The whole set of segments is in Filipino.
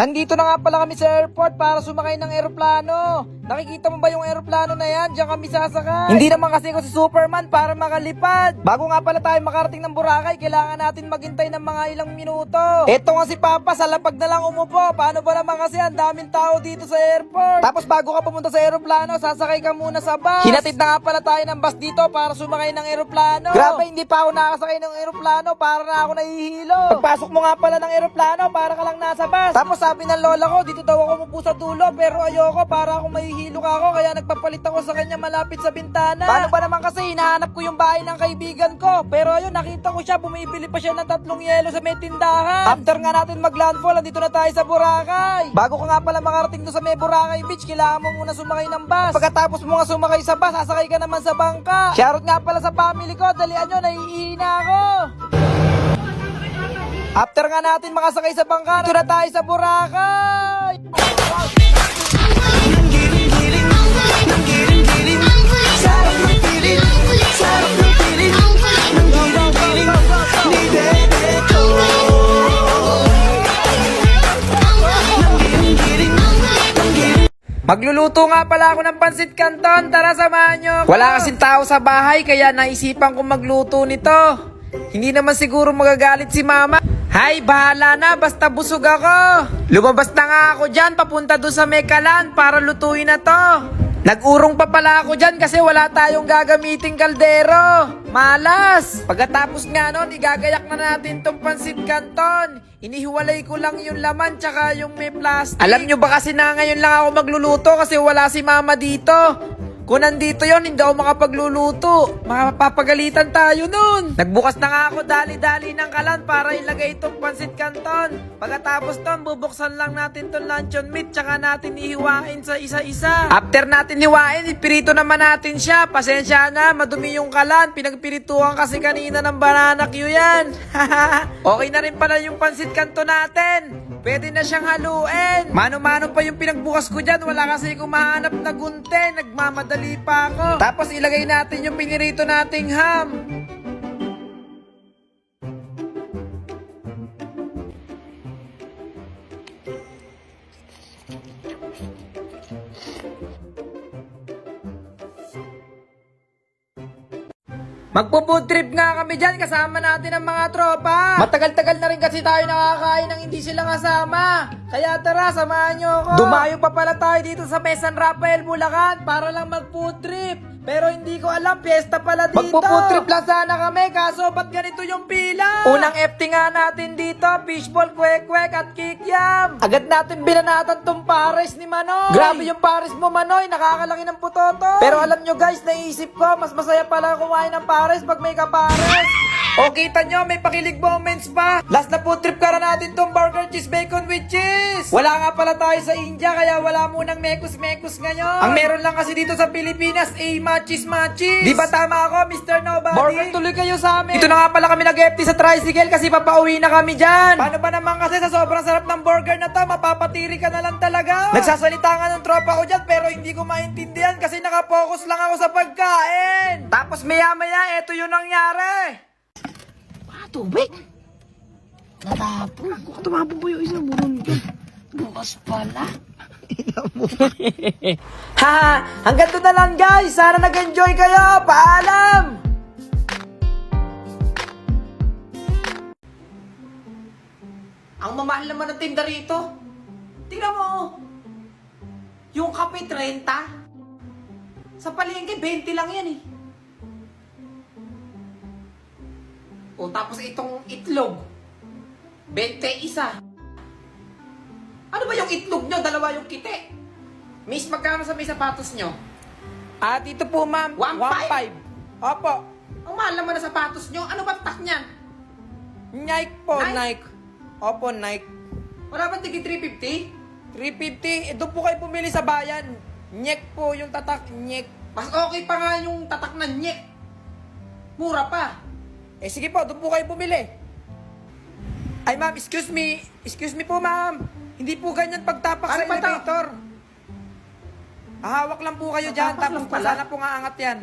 Nandito na nga pala kami sa airport para sumakay ng eroplano. Nakikita mo ba yung eroplano na yan? Diyan kami sasakay. Hindi naman kasi ako si Superman para makalipad. Bago nga pala tayo makarating ng Boracay, kailangan natin maghintay ng mga ilang minuto. Eto nga si Papa, sa lapag na lang umupo. Paano ba naman kasi ang daming tao dito sa airport? Tapos bago ka pumunta sa eroplano, sasakay ka muna sa bus. Hinatid na nga pala tayo ng bus dito para sumakay ng eroplano. Grabe, hindi pa ako nakasakay ng eroplano, para na ako nahihilo. Pagpasok mo nga pala ng eroplano, para ka lang nasa bus. Tapos sabi ng lola ko, dito daw ako umupo sa dulo, pero ayoko, para akong mahihilo ako, kaya nagpapalit ako sa kanya malapit sa bintana. Paano ba naman kasi, hinahanap ko yung bahay ng kaibigan ko, pero ayun, nakita ko siya, bumibili pa siya ng 3 yelo sa may tindahan. After nga natin maglandfall, andito na tayo sa Boracay. Bago ka nga pala makarating doon sa may Boracay Beach, kailangan mo muna sumakay ng bus. Pagkatapos mo nga sumakay sa bus, sasakay ka naman sa bangka. Shoutout nga pala sa family ko, dalian nyo, naiihina ako. After nga natin makasakay sa bangka, dito na tayo sa Boracay. Magluluto nga pala ako ng pansit canton, tara samahan nyo ako. Wala kasing tao sa bahay kaya naisipan kong magluto nito. Hindi naman siguro magagalit si mama. Hay, bahala na, basta busog ako. Lumabas na nga ako dyan, papunta doon sa Mekalan para lutuin na to. Nag-urong pa pala ako dyan kasi wala tayong gagamiting kaldero. Malas! Pagkatapos nga nun, igagayak na natin tong pansit canton. Inihiwalay ko lang yung laman tsaka yung may plastic. Alam nyo ba kasi na ngayon lang ako magluluto kasi wala si mama dito. Kung nandito yon, hindi ako makapagluluto. Mapapagalitan tayo nun. Nagbukas na nga ako dali-dali ng kalan para ilagay itong pansit canton. Pagkatapos ton, bubuksan lang natin itong luncheon meat tsaka natin ihiwain sa isa-isa. After natin hiwain, ipirito naman natin siya. Pasensya na, madumi yung kalan. Pinagpirituhan kasi kanina ng banana Q yan. Okay na rin pala yung pansit canton natin. Pwede na siyang haluin. Mano-mano pa yung pinagbukas ko dyan. Wala kasi kung mahanap na gunte. Nagmamadali pa ako. Tapos ilagay natin yung pinirito nating ham. Magpo-food trip nga kami dyan, kasama natin ang mga tropa. Matagal-tagal na rin kasi tayo nakakain ng hindi sila kasama. Kaya tara, samahan nyo ako. Dumayo pa pala tayo dito sa San Rafael, Bulacan para lang mag-food trip. Pero hindi ko alam, piyesta pala dito. Magpo-food trip lang sana kami, kaso ba't ganito yung pila? Unang FT nga natin dito, fishball, kwek-kwek at kikiam. Agad natin binanatan tong pares ni Manoy. Grabe yung pares mo, Manoy, nakakalaki ng putoto. Pero alam nyo guys, naisip ko, mas masaya pala kumain ng pares pag may kapares. O kita nyo, may pakilig moments pa. Last na food trip ka na natin tong burger cheese bacon with cheese. Wala nga pala tayo sa India, kaya wala munang mekus-mekus ngayon. Ang meron lang kasi dito sa Pilipinas, machis-machis. Di ba tama ako, Mr. Nobody? Burger tuloy kayo sa amin. Ito na nga pala kami nag-FT sa tricycle kasi papauwi na kami dyan. Paano ba naman kasi sa sobrang sarap ng burger na to, mapapatiri ka na lang talaga. Nagsasalita nga ng tropa ko dyan pero hindi ko maintindihan kasi nakapokus lang ako sa pagkain. Tapos maya-maya, eto yung nangyari. Tubig. Natapon. Kung tumapon po yung isang buron ko. Bukas pala. Haha, hanggang doon na lang guys. Sana nag-enjoy kayo. Paalam! Ang mamahal naman ng tinda rito. Tingnan mo. Yung kape 30. Sa palengke 20 lang yan eh. O tapos itong itlog, 21. Ano ba yung itlog nyo? Dalawa yung kite. Miss, magkano sa may sapatos nyo? Dito po ma'am, 1.5. Opo. Ang mahal naman na sapatos nyo. Ano ba tak niyan? Nike po, Nike. Opo, Nike. Wala ba tigi 350? 350? Doon po kayo pumili sa bayan. Nyek po yung tatak, nyek. Mas okay pa nga yung tatak na nyek. Mura pa. Sige po, doon po kayo bumili. Ay ma'am, excuse me. Excuse me po ma'am. Hindi po ganyan pagtapak sa elevator. Hawak lang po kayo dyan, tapos sana po nga angat yan.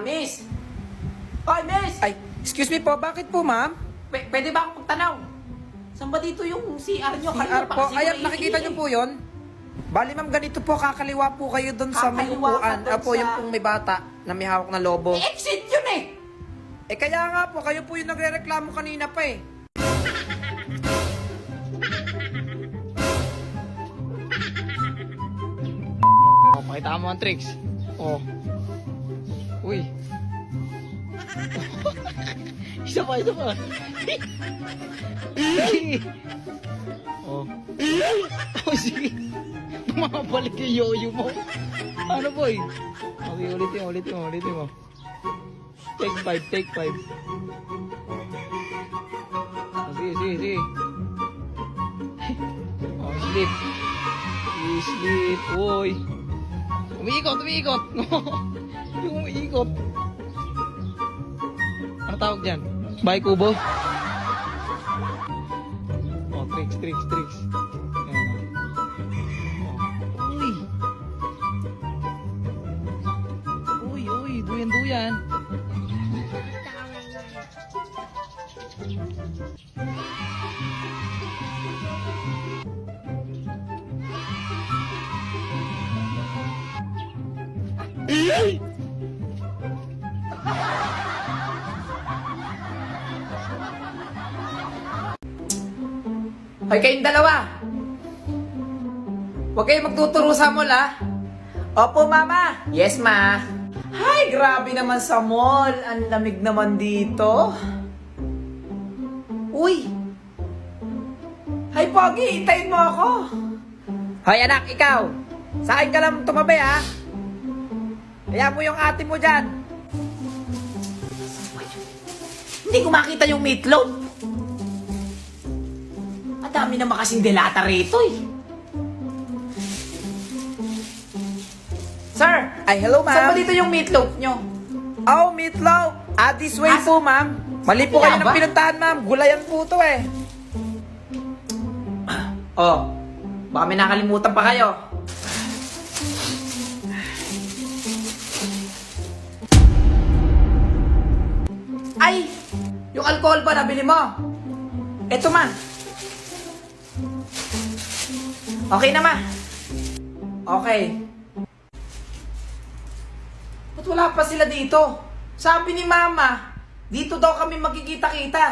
Miss. Miss. Ay, excuse me po, bakit po ma'am? Pwede ba akong magtanaw? Saan ba dito yung CR nyo? CR po. Ayan, nakikita nyo po yun? Bali ma'am, ganito po, kakaliwa po kayo doon sa may Kakaliwa ka upuan. dun Apo, sa- yung pong may bata na may hawak na lobo. Exit yun eh! Eh kaya nga po, kayo po yung nagre-reklamo kanina pa eh. Oh, pakita mo ang tricks. Oh. Uy. Isa pa, isa pa. Oh. Oh, sige. Bumabalik yung yoyo mo. Ano, boy? Okay, ulitin mo. Take 5, take 5. Oh, sige. Oh, sleep. Sleep. Uy. Umiikot. Yung umiikot. Ano tawag dyan? Bahay kubo? Oh, tricks. Ayan. Oh. Uy, duyan. Hoy kayong dalawa! Huwag kayong magtuturo sa mall, ha? Opo, mama! Yes, ma! Ay, grabe naman sa mall. Ang lamig naman dito. Uy! Hay, Pogi! Itayin mo ako! Hoy, anak, ikaw! Sa akin ka lang tumabi, ha? Kaya mo yung ate mo dyan. Hindi ko makita yung meatloaf. Ang dami naman kasing delata rito eh. Sir! Ay, hello, ma'am. Saan ba dito yung meatloaf nyo? Oh, meatloaf! This way po, ma'am. Mali po kayo ng Ba? pinuntahan, ma'am. Gulayan po to, eh. Oh, baka may nakalimutan pa kayo. Ay! Yung alcohol ba nabili mo? Eto man. Okay na ma. Okay. Ba't wala pa sila dito? Sabi ni mama, dito daw kami magkikita-kita.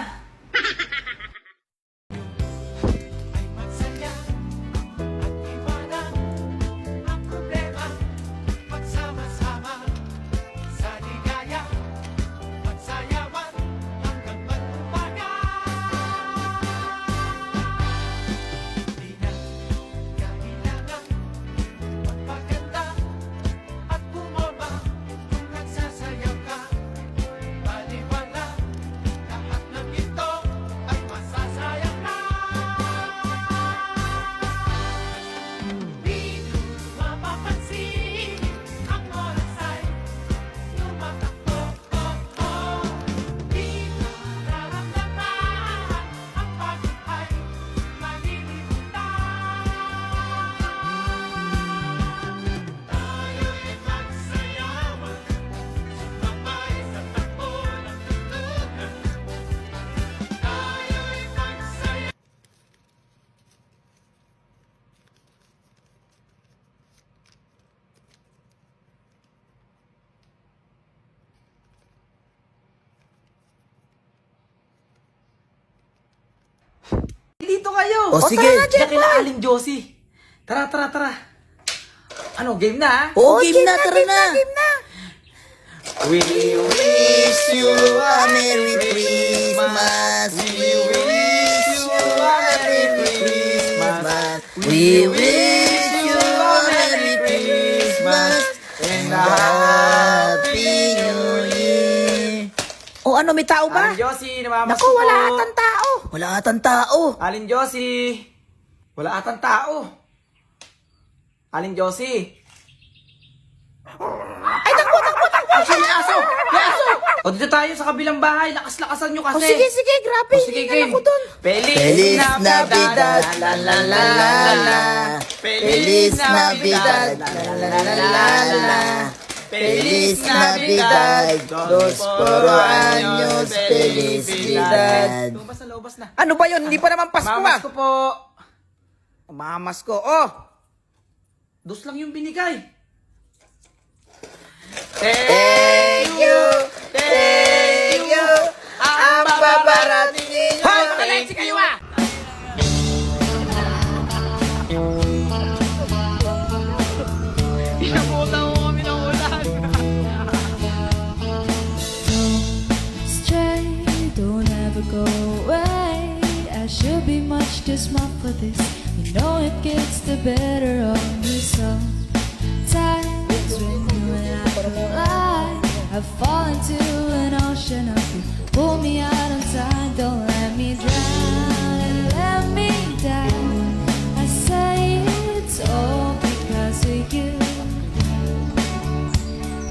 Dito kayo! O, sige. Diyan kila Aling Josie. Tara. Ano, game na ha? Oo, game na, tara na. We Wish you a Merry Christmas. We wish you a Merry Christmas. We wish you a Merry Christmas and a Happy New Year. O ano, may tao ba? Aling Josie, namamas Naku, wala atang tao. Wala atang tao. Aling Josie. Wala atang tao. Aling Josie. Ay, takbo. May aso! O dito tayo sa kabilang bahay. Lakas-lakasan nyo kasi. O sige, grabe. O sige, Hingal game. ako dun. Feliz Navidad, la la la la la. Feliz Navidad, la la la la la. Feliz Navidad, prospero años, felicidad. Lumabas na, lumabas na. Ano ba yun? Hindi pa naman Pasko Mamas ah. ko po. Mamas ko. Oh! Dos lang yung binigay. Thank you, thank you. Ang babarating Hoy! ninyo. Makalensi kayo ah! Inabutan ko kami ng ulan. Stray, don't ever go away. I should be much too smart for this. You know it gets the better of me sometimes when you and I collide. I fall into an ocean of you. Pull me out on time, don't let me drown and let me down. I say it's all because of you.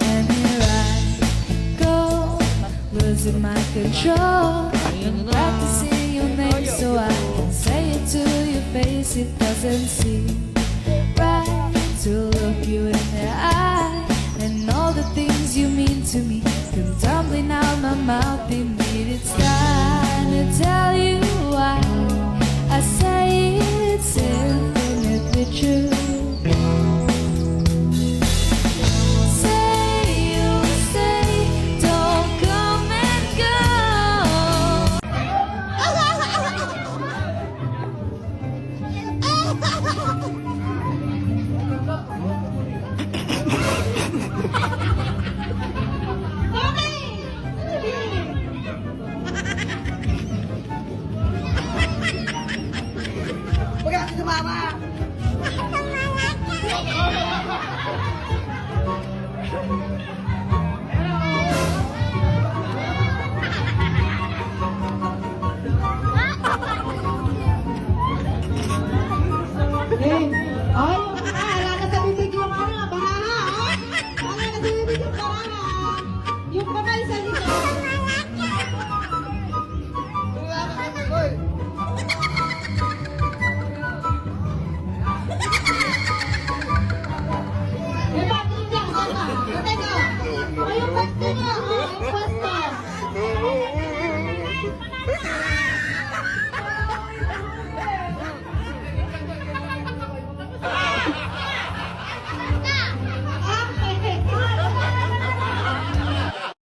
And here I go, losing my control. I'm practicing your name so I can say it to your face. It doesn't seem right to look you in the eye, and all the things you mean to me come tumbling out my mouth. Indeed, it's time to tell you why I say it's infinitely true. Say you'll stay, don't come and go. Yung kamay sa likod.